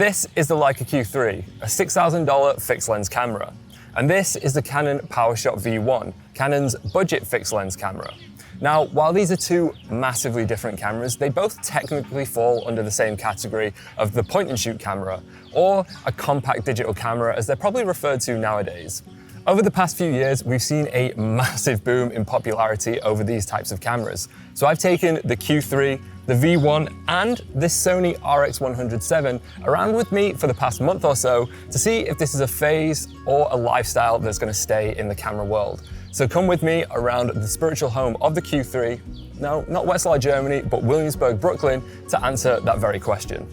This is the Leica Q3, a $6,000 fixed lens camera. And this is the Canon PowerShot V1, Canon's budget fixed lens camera. Now, while these are two massively different cameras, they both technically fall under the same category of the point and shoot camera, or a compact digital camera as they're probably referred to nowadays. Over the past few years, we've seen a massive boom in popularity over these types of cameras. So I've taken the Q3, the V1, and this Sony RX100 VII around with me for the past month or so to see if this is a phase or a lifestyle that's going to stay in the camera world. So come with me around the spiritual home of the Q3, no, not Wetzlar, Germany, but Williamsburg, Brooklyn, to answer that very question.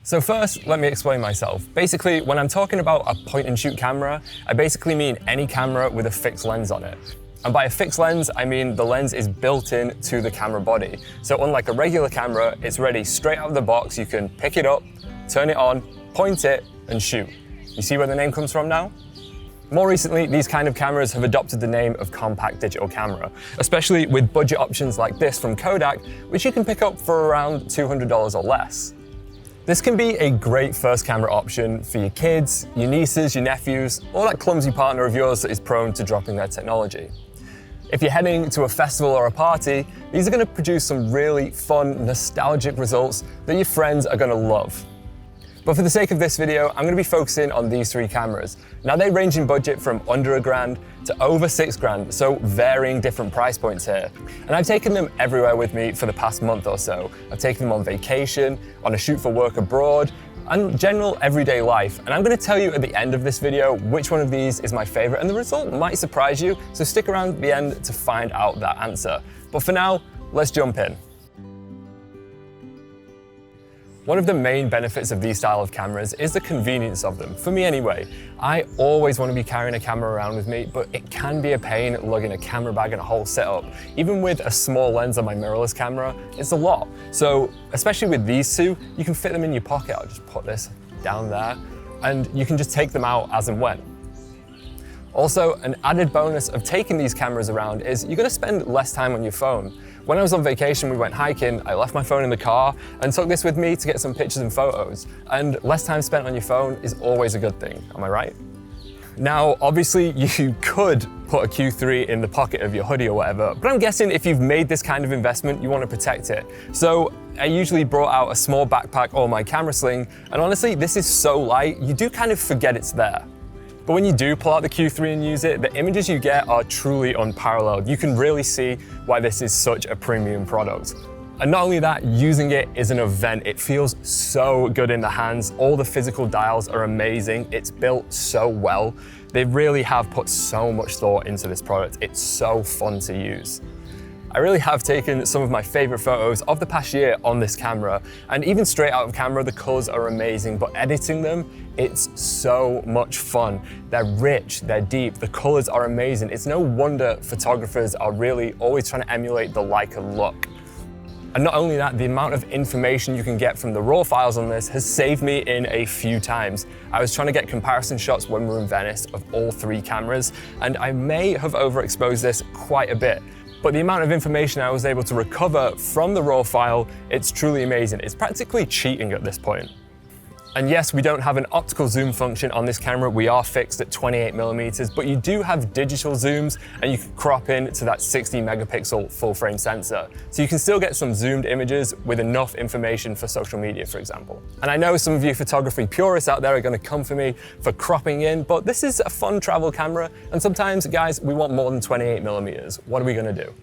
So first, let me explain myself. Basically, when I'm talking about a point and shoot camera, I basically mean any camera with a fixed lens on it. And by a fixed lens, I mean the lens is built in to the camera body. So unlike a regular camera, it's ready straight out of the box. You can pick it up, turn it on, point it, and shoot. You see where the name comes from now? More recently, these kind of cameras have adopted the name of compact digital camera, especially with budget options like this from Kodak, which you can pick up for around $200 or less. This can be a great first camera option for your kids, your nieces, your nephews, or that clumsy partner of yours that is prone to dropping their technology. If you're heading to a festival or a party, these are going to produce some really fun, nostalgic results that your friends are going to love. But for the sake of this video, I'm going to be focusing on these three cameras. Now they range in budget from under $1,000 to over $6,000, so varying different price points here. And I've taken them everywhere with me for the past month or so. I've taken them on vacation, on a shoot for work abroad, and general everyday life. And I'm going to tell you at the end of this video which one of these is my favorite, and the result might surprise you, so stick around at the end to find out that answer. But for now, let's jump in. One of the main benefits of these style of cameras is the convenience of them, for me anyway. I always want to be carrying a camera around with me, but it can be a pain lugging a camera bag and a whole setup. Even with a small lens on my mirrorless camera, it's a lot. So, especially with these two, you can fit them in your pocket. I'll just put this down there, and you can just take them out as and when. Also, an added bonus of taking these cameras around is you're going to spend less time on your phone. When I was on vacation, we went hiking, I left my phone in the car and took this with me to get some pictures and photos. And less time spent on your phone is always a good thing, am I right? Now, obviously, you could put a Q3 in the pocket of your hoodie or whatever, but I'm guessing if you've made this kind of investment, you want to protect it. So I usually brought out a small backpack or my camera sling, and honestly, this is so light, you do kind of forget it's there. But when you do pull out the Q3 and use it, the images you get are truly unparalleled. You can really see why this is such a premium product. And not only that, using it is an event. It feels so good in the hands. All the physical dials are amazing. It's built so well. They really have put so much thought into this product. It's so fun to use. I really have taken some of my favorite photos of the past year on this camera, and even straight out of camera, the colors are amazing, but editing them, it's so much fun. They're rich, they're deep, the colors are amazing. It's no wonder photographers are really always trying to emulate the Leica look. And not only that, the amount of information you can get from the raw files on this has saved me in a few times. I was trying to get comparison shots when we were in Venice of all three cameras, and I may have overexposed this quite a bit. But the amount of information I was able to recover from the raw file, it's truly amazing. It's practically cheating at this point. And yes, we don't have an optical zoom function on this camera. We are fixed at 28mm, but you do have digital zooms and you can crop in to that 60 megapixel full frame sensor. So you can still get some zoomed images with enough information for social media, for example. And I know some of you photography purists out there are going to come for me for cropping in, but this is a fun travel camera. And sometimes, guys, we want more than 28mm. What are we going to do?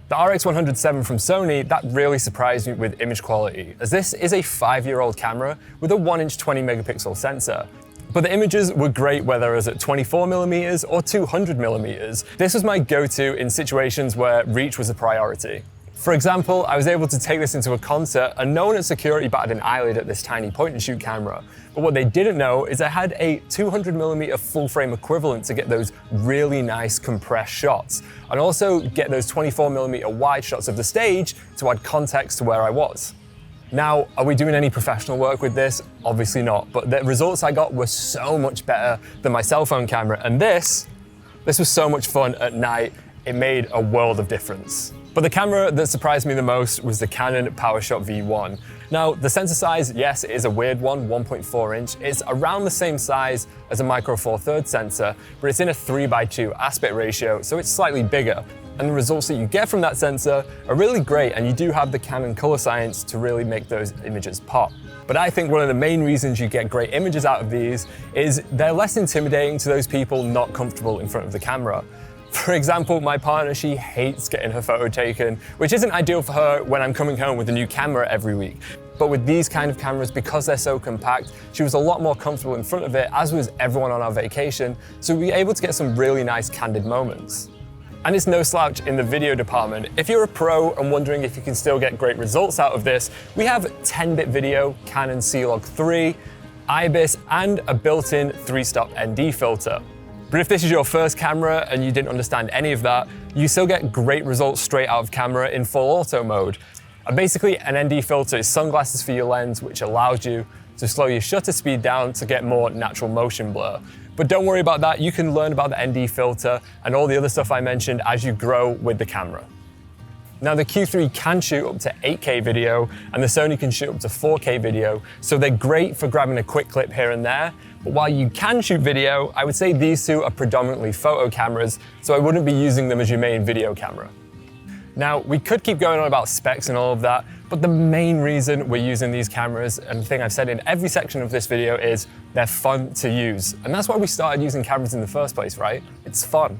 The RX100 VII from Sony, that really surprised me with image quality, as this is a 5-year-old camera with a 1-inch 20 megapixel sensor. But the images were great whether it was at 24mm or 200mm. This was my go-to in situations where reach was a priority. For example, I was able to take this into a concert and no one at security batted an eyelid at this tiny point and shoot camera. But what they didn't know is I had a 200mm full frame equivalent to get those really nice compressed shots, and also get those 24mm wide shots of the stage to add context to where I was. Now, are we doing any professional work with this? Obviously not, but the results I got were so much better than my cell phone camera, and this was so much fun at night. It made a world of difference. But the camera that surprised me the most was the Canon PowerShot V1. Now, the sensor size, yes, it is a weird one, 1.4 inch. It's around the same size as a Micro Four Thirds sensor, but it's in a 3:2 aspect ratio, so it's slightly bigger. And the results that you get from that sensor are really great, and you do have the Canon color science to really make those images pop. But I think one of the main reasons you get great images out of these is they're less intimidating to those people not comfortable in front of the camera. For example, my partner, she hates getting her photo taken, which isn't ideal for her when I'm coming home with a new camera every week. But with these kind of cameras, because they're so compact, she was a lot more comfortable in front of it, as was everyone on our vacation, so we were able to get some really nice candid moments. And it's no slouch in the video department. If you're a pro and wondering if you can still get great results out of this, we have 10-bit video, Canon C-Log3, IBIS, and a built-in 3-stop ND filter. But if this is your first camera and you didn't understand any of that, you still get great results straight out of camera in full auto mode. And basically, an ND filter is sunglasses for your lens, which allows you to slow your shutter speed down to get more natural motion blur. But don't worry about that, you can learn about the ND filter and all the other stuff I mentioned as you grow with the camera. Now, the Q3 can shoot up to 8K video and the Sony can shoot up to 4K video, so they're great for grabbing a quick clip here and there. But while you can shoot video, I would say these two are predominantly photo cameras, so I wouldn't be using them as your main video camera. Now, we could keep going on about specs and all of that, but the main reason we're using these cameras, and the thing I've said in every section of this video, is they're fun to use. And that's why we started using cameras in the first place, right? It's fun.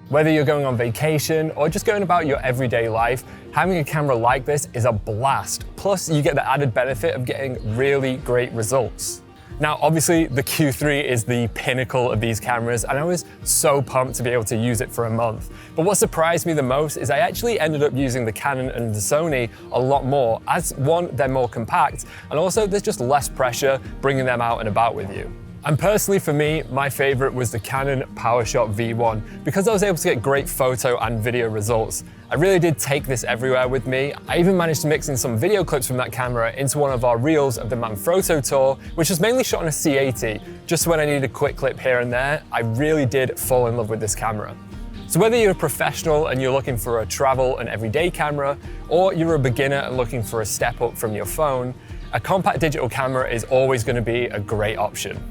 Whether you're going on vacation or just going about your everyday life, having a camera like this is a blast. Plus, you get the added benefit of getting really great results. Now, obviously, the Q3 is the pinnacle of these cameras, and I was so pumped to be able to use it for a month. But what surprised me the most is I actually ended up using the Canon and the Sony a lot more, as one, they're more compact, and also there's just less pressure bringing them out and about with you. And personally for me, my favorite was the Canon PowerShot V1 because I was able to get great photo and video results. I really did take this everywhere with me. I even managed to mix in some video clips from that camera into one of our reels of the Manfrotto tour, which was mainly shot on a C80. Just when I needed a quick clip here and there, I really did fall in love with this camera. So whether you're a professional and you're looking for a travel and everyday camera, or you're a beginner and looking for a step up from your phone, a compact digital camera is always going to be a great option.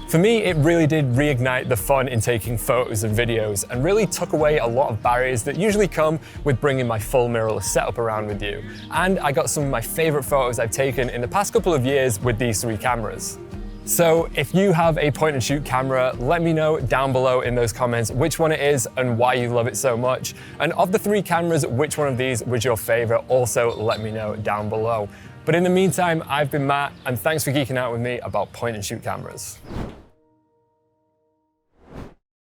For me, it really did reignite the fun in taking photos and videos and really took away a lot of barriers that usually come with bringing my full mirrorless setup around with you. And I got some of my favorite photos I've taken in the past couple of years with these three cameras. So if you have a point and shoot camera, let me know down below in those comments which one it is and why you love it so much. And of the three cameras, which one of these was your favorite? Also, let me know down below. But in the meantime, I've been Matt, and thanks for geeking out with me about point and shoot cameras.